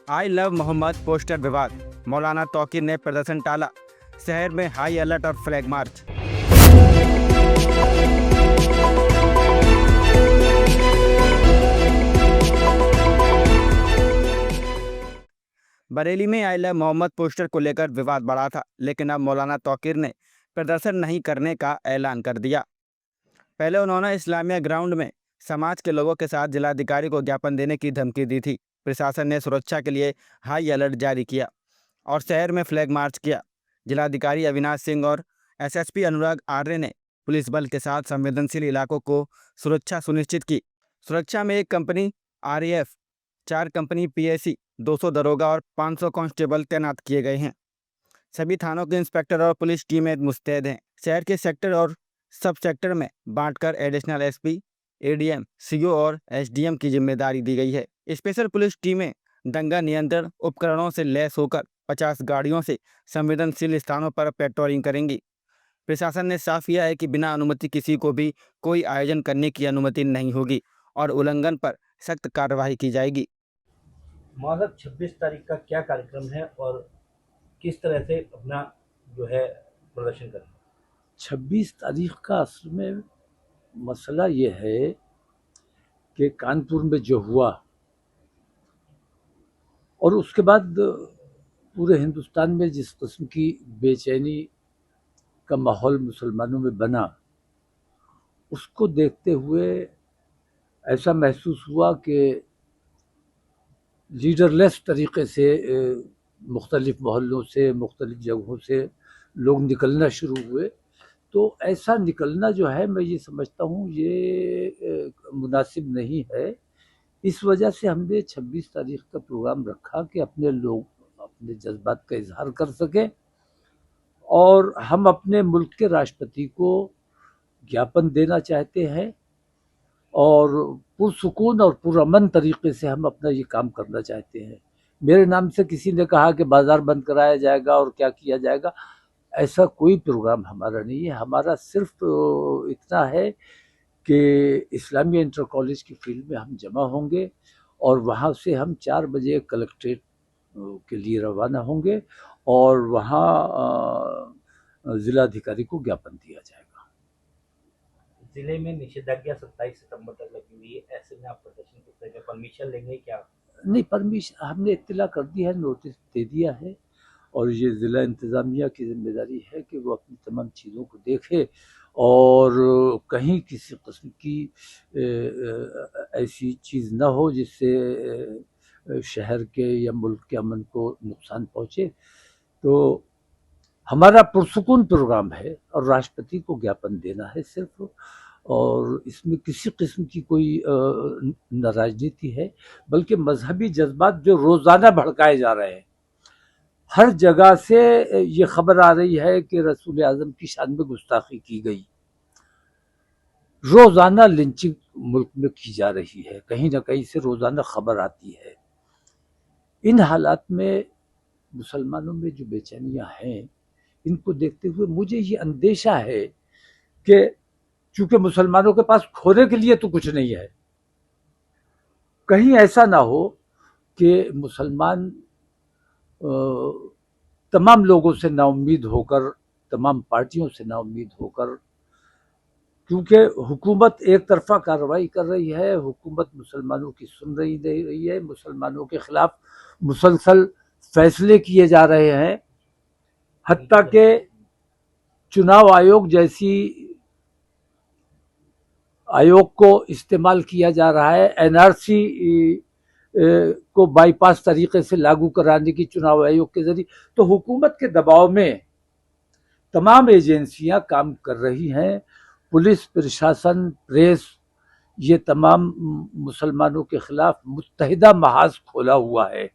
I love Mohammad poster विवाद, मौलाना तौकीर ने प्रदर्शन टाला, शहर में हाई अलर्ट और फ्लैग मार्च। बरेली में आई लव मोहम्मद पोस्टर को लेकर विवाद बढ़ा था, लेकिन अब मौलाना तौकीर ने प्रदर्शन नहीं करने का ऐलान कर दिया। पहले उन्होंने इस्लामिया ग्राउंड में समाज के लोगों के साथ जिलाधिकारी को ज्ञापन देने की धमकी दी थी। प्रशासन ने सुरक्षा के लिए हाई अलर्ट जारी किया और शहर में फ्लैग मार्च किया। जिलाधिकारी अविनाश सिंह और एसएसपी अनुराग आर्य ने पुलिस बल के साथ संवेदनशील इलाकों को सुरक्षा सुनिश्चित की। सुरक्षा में 1 कंपनी आरएएफ, 4 कंपनी पीएसी, 200 दरोगा और 500 कांस्टेबल तैनात किए गए हैं। सभी थानों के इंस्पेक्टर और पुलिस टीमें मुस्तैद हैं। शहर के सेक्टर और सब सेक्टर में बांटकर एडिशनल एसपी, एडीएम, सीओ और एसडीएम की जिम्मेदारी दी गई है। स्पेशल पुलिस टीमें दंगा नियंत्रण उपकरणों से लैस होकर 50 गाड़ियों से संवेदनशील स्थानों पर पेट्रोलिंग करेंगी। प्रशासन ने साफ किया है कि बिना अनुमति किसी को भी कोई आयोजन करने की अनुमति नहीं होगी और उल्लंघन पर सख्त कार्रवाई की जाएगी। मौलाना 26 तारीख का क्या कार्यक्रम है और किस तरह से अपना जो है प्रदर्शन करें? 26 तारीख का असल में मसला ये है कि कानपुर में जो हुआ और उसके बाद पूरे हिंदुस्तान में जिस किस्म की बेचैनी का माहौल मुसलमानों में बना, उसको देखते हुए ऐसा महसूस हुआ कि लीडरलेस तरीके से मुख्तलिफ मोहल्लों से, मुख्तलिफ जगहों से लोग निकलना शुरू हुए। तो ऐसा निकलना जो है, मैं ये समझता हूँ ये मुनासिब नहीं है। इस वजह से हमने 26 तारीख का प्रोग्राम रखा कि अपने लोग अपने जज्बात का इजहार कर सकें और हम अपने मुल्क के राष्ट्रपति को ज्ञापन देना चाहते हैं और पुरसुकून और पुरअमन तरीके से हम अपना ये काम करना चाहते हैं। मेरे नाम से किसी ने कहा कि बाज़ार बंद कराया जाएगा और क्या किया जाएगा, ऐसा कोई प्रोग्राम हमारा नहीं है। हमारा सिर्फ इतना है कि इस्लामिया इंटर कॉलेज की फील्ड में हम जमा होंगे और वहाँ से हम 4 बजे कलेक्ट्रेट के लिए रवाना होंगे और वहाँ ज़िलाधिकारी को ज्ञापन दिया जाएगा। जिले में निषेधाज्ञा 27 सितंबर तक लगी हुई है, ऐसे में आप प्रदर्शन किस तरह का परमिशन लेंगे क्या? नहीं, परमिशन हमने इत्तला कर दी है, नोटिस दे दिया है और ये ज़िला इंतज़ामिया की जिम्मेदारी है कि वो अपनी तमाम चीज़ों को देखे और कहीं किसी किस्म की ऐसी चीज़ ना हो जिससे शहर के या मुल्क के अमन को नुकसान पहुँचे। तो हमारा पुरसुकून प्रोग्राम है और राष्ट्रपति को ज्ञापन देना है सिर्फ, और इसमें किसी किस्म की कोई न राजनीति है, बल्कि मजहबी जज्बात जो रोज़ाना भड़काए जा रहे हैं। हर जगह से ये खबर आ रही है कि रसूल आज़म की शान में गुस्ताखी की गई, रोज़ाना लिंचिंग मुल्क में की जा रही है, कहीं ना कहीं से रोज़ाना खबर आती है। इन हालात में मुसलमानों में जो बेचैनियाँ हैं, इनको देखते हुए मुझे ये अंदेशा है कि चूंकि मुसलमानों के पास खोने के लिए तो कुछ नहीं है, कहीं ऐसा ना हो कि मुसलमान तमाम लोगों से नाउम्मीद होकर, तमाम पार्टियों से नाउम्मीद होकर, क्योंकि हुकूमत एक तरफा कार्रवाई कर रही है, हुकूमत मुसलमानों की सुन रही है, मुसलमानों के खिलाफ मुसलसल फैसले किए जा रहे हैं, हत्ता के चुनाव आयोग जैसी आयोग को इस्तेमाल किया जा रहा है, एनआरसी को बाईपास तरीके से लागू कराने की चुनाव आयोग के जरिए। तो हुकूमत के दबाव में तमाम एजेंसियां काम कर रही हैं, पुलिस, प्रशासन, प्रेस, ये तमाम मुसलमानों के खिलाफ मुत्तहिदा महाज खोला हुआ है।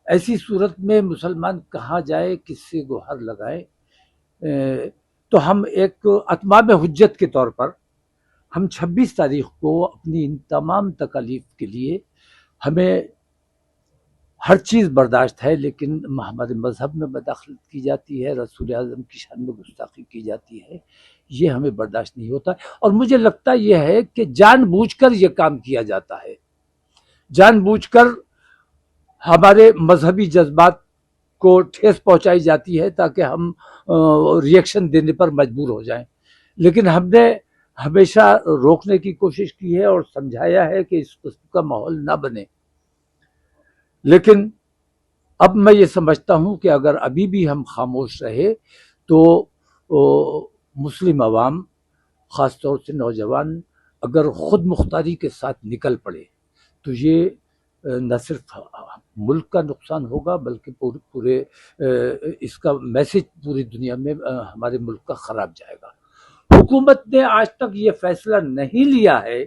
ऐसी सूरत में मुसलमान कहाँ जाए, किससे गुहार लगाए? तो हम एक अतमाम हुज्जत के तौर पर हम 26 तारीख को अपनी इन तमाम तकालीफ के लिए, हमें हर चीज़ बर्दाश्त है, लेकिन हमारे मज़हब में मदाखलत की जाती है, रसूल आज़म की शान में गुस्ताखी की जाती है, ये हमें बर्दाश्त नहीं होता। और मुझे लगता यह है कि जानबूझकर ये काम किया जाता है, जानबूझकर हमारे मजहबी जज्बात को ठेस पहुंचाई जाती है ताकि हम रिएक्शन देने पर मजबूर हो जाएं। लेकिन हमने हमेशा रोकने की कोशिश की है और समझाया है कि इस किस्म का माहौल ना बने। लेकिन अब मैं ये समझता हूं कि अगर अभी भी हम खामोश रहे तो मुस्लिम अवाम, ख़ासतौर से नौजवान, अगर ख़ुद मुख्तारी के साथ निकल पड़े तो ये न सिर्फ मुल्क का नुकसान होगा बल्कि पूरे इसका मैसेज पूरी दुनिया में हमारे मुल्क का ख़राब जाएगा। हुकूमत ने आज तक ये फैसला नहीं लिया है,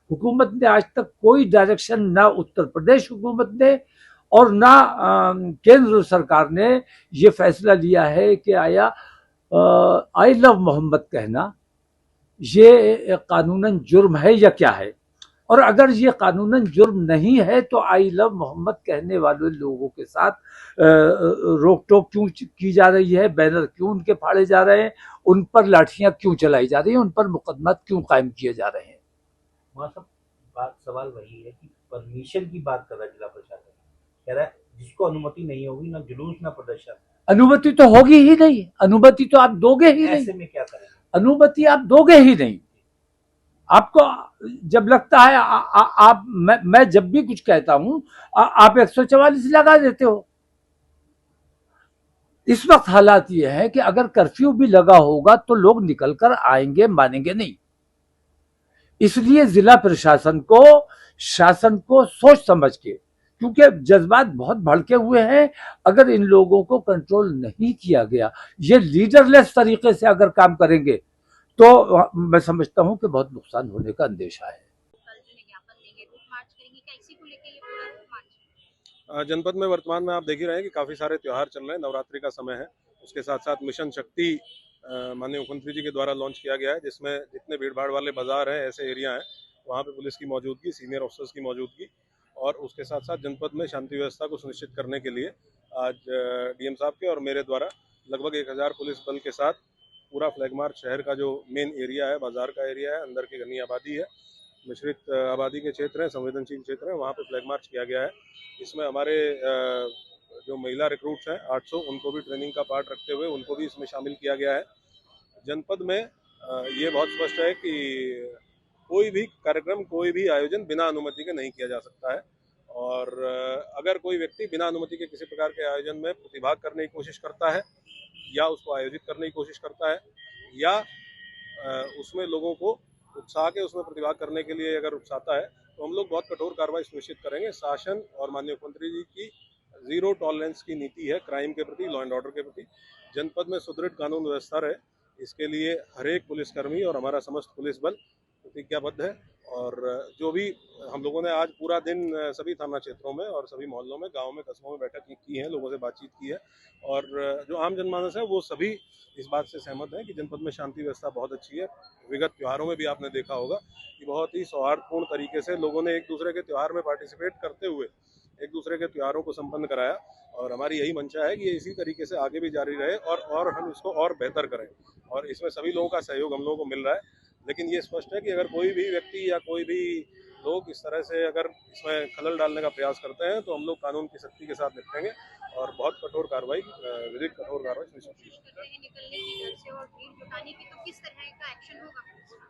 हुकूमत ने आज तक कोई डायरेक्शन, ना उत्तर प्रदेश हुकूमत ने और ना केंद्र सरकार ने ये फैसला लिया है कि आया आई लव मोहम्मद कहना ये कानूनन जुर्म है या क्या है। और अगर ये कानूनन जुर्म नहीं है तो आई लव मोहम्मद कहने वाले लोगों के साथ रोक टोक क्यों की जा रही है, बैनर क्यों उनके फाड़े जा रहे हैं, उन पर लाठियां क्यों चलाई जा रही हैं, उन पर मुकदमा क्यों कायम किए जा रहे हैं। वहाँ सब बात सवाल वही है कि परमिशन की बात कर रहा है जिला प्रशासन, कह रहा है जिसको अनुमति नहीं होगी ना जुलूस ना प्रदर्शन। अनुमति तो होगी ही नहीं, अनुमति तो आप दोगे ही नहीं, ऐसे में क्या करेंगे? अनुमति अनुमति आप दोगे ही नहीं। आपको जब लगता है आप मैं जब भी कुछ कहता हूं आप 144 लगा देते हो। इस वक्त हालात ये है कि अगर कर्फ्यू भी लगा होगा तो लोग निकलकर आएंगे, मानेंगे नहीं। इसलिए जिला प्रशासन को, शासन को सोच समझ के, क्योंकि जज्बात बहुत भड़के हुए हैं, अगर इन लोगों को कंट्रोल नहीं किया गया, ये लीडरलेस तरीके से अगर काम करेंगे तो मैं समझता हूं कि बहुत नुकसान होने का अंदेशा है। जनपद में वर्तमान में आप देख ही रहे हैं कि काफ़ी सारे त्यौहार चल रहे हैं, नवरात्रि का समय है। उसके साथ साथ मिशन शक्ति माननीय मुख्यमंत्री जी के द्वारा लॉन्च किया गया है, जिसमें जितने भीड़ भाड़ वाले बाजार हैं, ऐसे एरिया हैं, वहाँ पे पुलिस की मौजूदगी, सीनियर ऑफिसर्स की मौजूदगी और उसके साथ साथ जनपद में शांति व्यवस्था को सुनिश्चित करने के लिए आज डीएम साहब के और मेरे द्वारा लगभग 1000 पुलिस बल के साथ पूरा फ्लैग मार्च शहर का जो मेन एरिया है, बाजार का एरिया है, अंदर की घनी आबादी है, मिश्रित आबादी के क्षेत्र हैं, संवेदनशील क्षेत्र हैं, वहाँ पे फ्लैग मार्च किया गया है। इसमें हमारे जो महिला रिक्रूट्स हैं 800, उनको भी ट्रेनिंग का पार्ट रखते हुए उनको भी इसमें शामिल किया गया है। जनपद में ये बहुत स्पष्ट है कि कोई भी कार्यक्रम, कोई भी आयोजन बिना अनुमति के नहीं किया जा सकता है और अगर कोई व्यक्ति बिना अनुमति के किसी प्रकार के आयोजन में प्रतिभाग करने की कोशिश करता है या उसको आयोजित करने की कोशिश करता है या उसमें लोगों को उकसा के उसमें प्रतिभाग करने के लिए अगर उकसाता है तो हम लोग बहुत कठोर कार्रवाई सुनिश्चित करेंगे। शासन और माननीय मुख्यमंत्री जी की जीरो टॉलरेंस की नीति है क्राइम के प्रति, लॉ एंड ऑर्डर के प्रति। जनपद में सुदृढ़ कानून व्यवस्था रहे, इसके लिए हर एक पुलिसकर्मी और हमारा समस्त पुलिस बल प्रतिज्ञाबद्ध है और जो भी हम लोगों ने आज पूरा दिन सभी थाना क्षेत्रों में और सभी मोहल्लों में, गाँव में, कस्बों में बैठक की है, लोगों से बातचीत की है और जो आम जनमानस है वो सभी इस बात से सहमत है कि जनपद में शांति व्यवस्था बहुत अच्छी है। विगत त्योहारों में भी आपने देखा होगा कि बहुत ही सौहार्दपूर्ण तरीके से लोगों ने एक दूसरे के त्यौहार में पार्टिसिपेट करते हुए एक दूसरे के त्योहारों को संपन्न कराया और हमारी यही मंशा है कि ये इसी तरीके से आगे भी जारी रहे और हम इसको और बेहतर करें और इसमें सभी लोगों का सहयोग हम लोगों को मिल रहा है। लेकिन ये स्पष्ट है कि अगर कोई भी व्यक्ति या कोई भी लोग इस तरह से अगर इसमें खलल डालने का प्रयास करते हैं तो हम लोग कानून की सख्ती के साथ निपटेंगे और बहुत कठोर कार्रवाई, विधिक कठोर कार्रवाई सुनिश्चित की।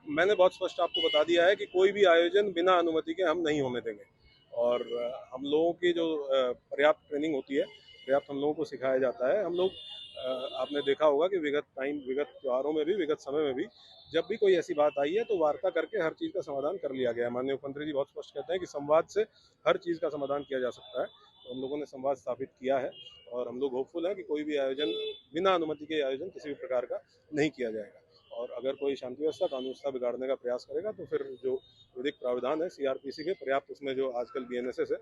मैंने बहुत स्पष्ट आपको बता दिया है कि कोई भी आयोजन बिना अनुमति के हम नहीं होने देंगे और हम लोगों की जो पर्याप्त ट्रेनिंग होती है, पर्याप्त हम लोगों को सिखाया जाता है। हम लोग आपने देखा होगा कि विगत त्योहारों में भी, विगत समय में भी जब भी कोई ऐसी बात आई है तो वार्ता करके हर चीज़ का समाधान कर लिया गया है। माननीय मुख्यमंत्री जी बहुत स्पष्ट कहते हैं कि संवाद से हर चीज़ का समाधान किया जा सकता है, तो हम लोगों ने संवाद स्थापित किया है और हम लोग होपफुल हैं कि कोई भी आयोजन बिना अनुमति के आयोजन किसी भी प्रकार का नहीं किया जाएगा और अगर कोई शांति व्यवस्था, कानून व्यवस्था बिगाड़ने का प्रयास करेगा तो फिर जो विधिक प्रावधान है सीआरपीसी के पर्याप्त, उसमें जो आजकल बीएनएसएस है,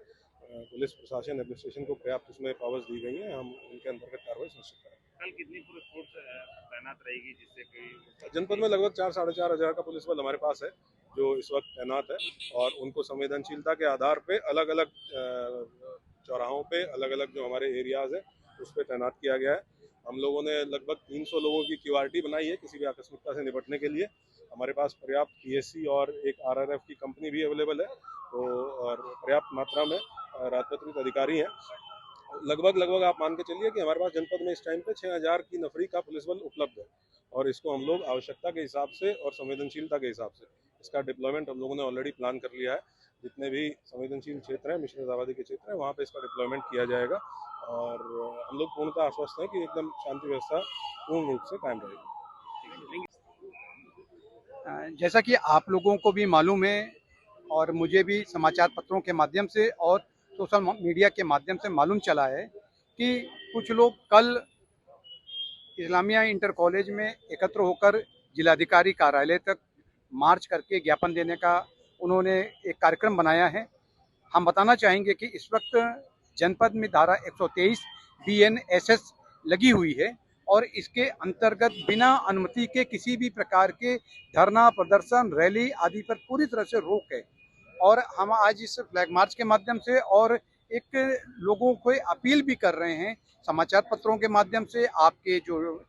पुलिस प्रशासन एडमिनिस्ट्रेशन को पर्याप्त उसमें पावर्स दी गई हैं, हम उनके अंतर्गत कार्रवाई सुनिश्चित करेंगे। कल कितनी पुलिस फोर्स तैनात रहेगी जिससे कोई जनपद में लगभग 4-4.5 हज़ार का पुलिस बल हमारे पास है जो इस वक्त तैनात है और उनको संवेदनशीलता के आधार पे अलग अलग चौराहों पे, अलग अलग जो हमारे एरियाज है उस पर तैनात किया गया है। हम लोगों ने लगभग 300 लोगों की क्यूआरटी बनाई है किसी भी आकस्मिकता से निपटने के लिए। हमारे पास पर्याप्त पीएससी और एक आरआरएफ की कंपनी भी अवेलेबल है, तो और पर्याप्त मात्रा में राजपत्रित अधिकारी हैं लगभग आप मान के चलिए कि हमारे पास जनपद में इस टाइम पे 6000 की नफरी का पुलिस बल उपलब्ध है, और इसको हम लोग आवश्यकता के हिसाब से और संवेदनशीलता के हिसाब से इसका डिप्लॉयमेंट हम लोगों ने ऑलरेडी प्लान कर लिया है। जितने भी संवेदनशील क्षेत्र हैं, मिश्रित आबादी के क्षेत्र हैं, वहाँ पे इसका डिप्लॉयमेंट किया जाएगा, और हम लोग पूर्णतः आश्वस्त हैं कि एकदम शांति व्यवस्था पूर्ण रूप से कायम रहेगी। जैसा कि आप लोगों को भी मालूम है और मुझे भी समाचार पत्रों के माध्यम से और सोशल मीडिया के माध्यम से मालूम चला है कि कुछ लोग कल इस्लामिया इंटर कॉलेज में एकत्र होकर जिलाधिकारी कार्यालय तक मार्च करके ज्ञापन देने का उन्होंने एक कार्यक्रम बनाया है। हम बताना चाहेंगे कि इस वक्त जनपद में धारा 123 BNSS लगी हुई है और इसके अंतर्गत बिना अनुमति के किसी भी प्रकार के धरना, प्रदर्शन, रैली आदि पर पूरी तरह से रोक है। और हम आज इस फ्लैग मार्च के माध्यम से और एक लोगों को अपील भी कर रहे हैं समाचार पत्रों के माध्यम से, आपके जो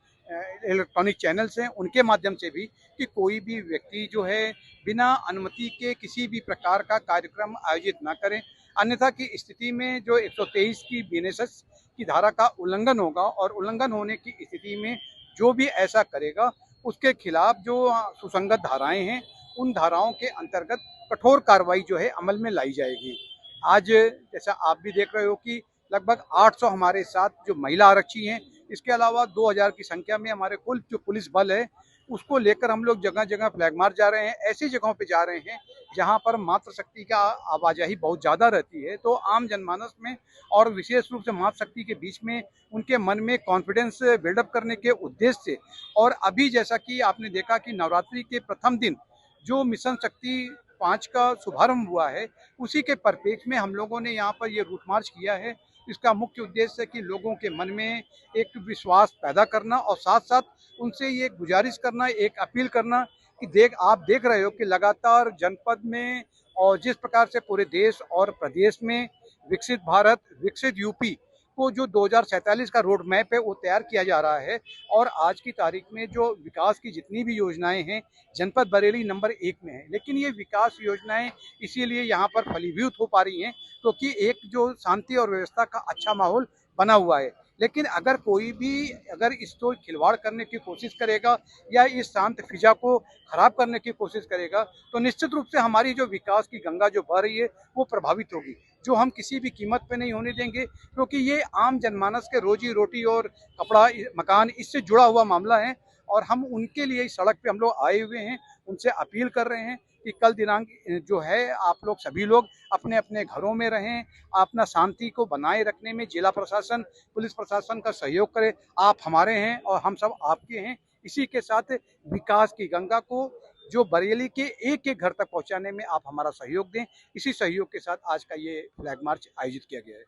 इलेक्ट्रॉनिक चैनल्स हैं उनके माध्यम से भी, कि कोई भी व्यक्ति जो है बिना अनुमति के किसी भी प्रकार का कार्यक्रम आयोजित ना करें। अन्यथा की स्थिति में जो 123 की BNSS की धारा का उल्लंघन होगा और उल्लंघन होने की स्थिति में जो भी ऐसा करेगा उसके खिलाफ जो सुसंगत धाराएं हैं उन धाराओं के अंतर्गत कठोर कार्रवाई जो है अमल में लाई जाएगी। आज जैसा आप भी देख रहे हो कि लगभग 800 हमारे साथ जो महिला आरक्षी हैं, इसके अलावा 2000 की संख्या में हमारे कुल जो पुलिस बल है उसको लेकर हम लोग जगह जगह फ्लैग मार्च जा रहे हैं। ऐसी जगहों पे जा रहे हैं जहां पर मातृशक्ति का आवाजाही बहुत ज़्यादा रहती है, तो आम जनमानस में और विशेष रूप से मातृशक्ति के बीच में उनके मन में कॉन्फिडेंस बिल्डअप करने के उद्देश्य से, और अभी जैसा कि आपने देखा कि नवरात्रि के प्रथम दिन जो मिशन शक्ति 5 का शुभारंभ हुआ है, उसी के परिप्रेक्ष्य में हम लोगों ने यहाँ पर ये रूट मार्च किया है। इसका मुख्य उद्देश्य है कि लोगों के मन में एक विश्वास पैदा करना और साथ साथ उनसे ये गुजारिश करना, एक अपील करना कि आप देख रहे हो कि लगातार जनपद में और जिस प्रकार से पूरे देश और प्रदेश में विकसित भारत, विकसित यूपी को जो 2047 का रोड मैप है वो तैयार किया जा रहा है, और आज की तारीख में जो विकास की जितनी भी योजनाएं हैं जनपद बरेली नंबर 1 में है। लेकिन ये विकास योजनाएं इसीलिए यहाँ पर फलीभूत हो पा रही हैं क्योंकि एक जो शांति और व्यवस्था का अच्छा माहौल बना हुआ है। लेकिन अगर कोई भी इसको खिलवाड़ करने की कोशिश करेगा या इस शांत फिजा को खराब करने की कोशिश करेगा तो निश्चित रूप से हमारी जो विकास की गंगा जो बह रही है वो प्रभावित होगी, जो हम किसी भी कीमत पे नहीं होने देंगे, क्योंकि ये आम जनमानस के रोजी रोटी और कपड़ा, मकान इससे जुड़ा हुआ मामला है। और हम उनके लिए इस सड़क पे हम लोग आए हुए हैं, उनसे अपील कर रहे हैं कि कल दिनांक जो है आप लोग सभी लोग अपने अपने घरों में रहें, अपना शांति को बनाए रखने में जिला प्रशासन, पुलिस प्रशासन का सहयोग करें। आप हमारे हैं और हम सब आपके हैं। इसी के साथ विकास की गंगा को जो बरेली के एक एक घर तक पहुंचाने में आप हमारा सहयोग दें। इसी सहयोग के साथ आज का ये फ्लैग मार्च आयोजित किया गया है।